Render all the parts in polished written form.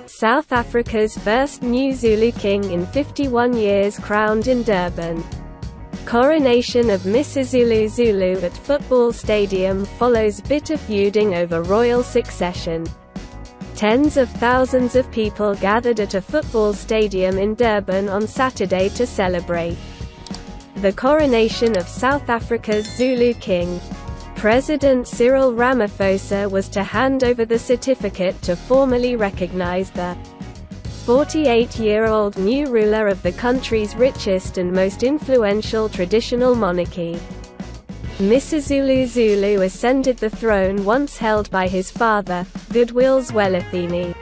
South Africa's first new Zulu king in 51 years crowned in Durban. Coronation of Misuzulu Zulu at football stadium follows bitter feuding over royal succession. Tens of thousands of people gathered at a football stadium in Durban on Saturday to celebrate the coronation of South Africa's Zulu king. President Cyril Ramaphosa was to hand over the certificate to formally recognize the 48-year-old new ruler of the country's richest and most influential traditional monarchy. Misuzulu Zulu ascended the throne once held by his father, Goodwill Zwelithini,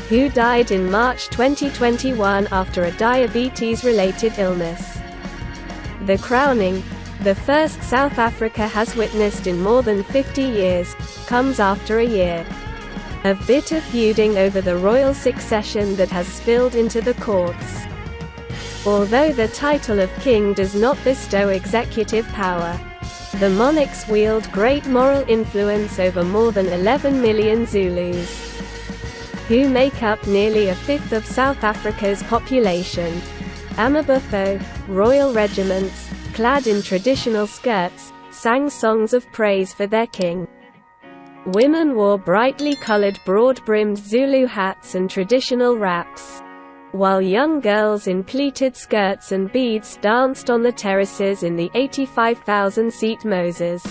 who died in March 2021 after a diabetes-related illness. The crowning, the first South Africa has witnessed in more than 50 years, comes after a year of bitter feuding over the royal succession that has spilled into the courts. Although the title of king does not bestow executive power, the monarchs wield great moral influence over more than 11 million Zulus, who make up nearly a fifth of South Africa's population. Amabutho, royal regiments, clad in traditional skirts, sang songs of praise for their king. Women wore brightly colored broad-brimmed Zulu hats and traditional wraps, while young girls in pleated skirts and beads danced on the terraces in the 85,000-seat Moses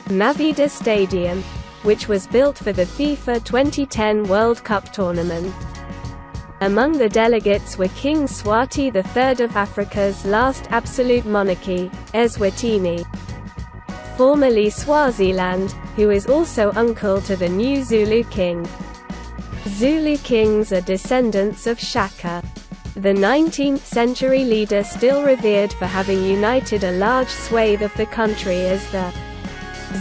Mavida Stadium, which was built for the FIFA 2010 World Cup tournament. Among the delegates were King Mswati III of Africa's last absolute monarchy, Eswatini, formerly Swaziland, who is also uncle to the new Zulu king. Zulu kings are descendants of Shaka, the 19th-century leader still revered for having united a large swathe of the country as the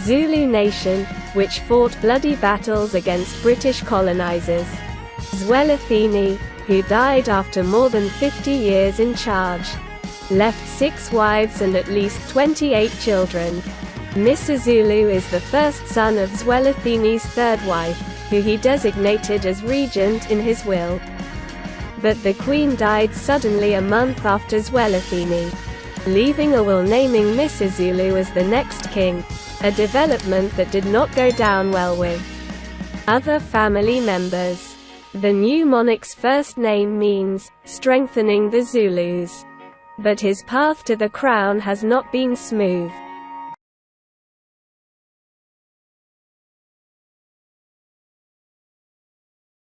Zulu nation, which fought bloody battles against British colonizers. Zwelithini, who died after more than 50 years in charge, left 6 wives and at least 28 children. Misuzulu is the first son of Zwelithini's third wife, who he designated as regent in his will. But the queen died suddenly a month after Zwelithini, leaving a will naming Misuzulu as the next king, a development that did not go down well with other family members. The new monarch's first name means, strengthening the Zulus. But his path to the crown has not been smooth.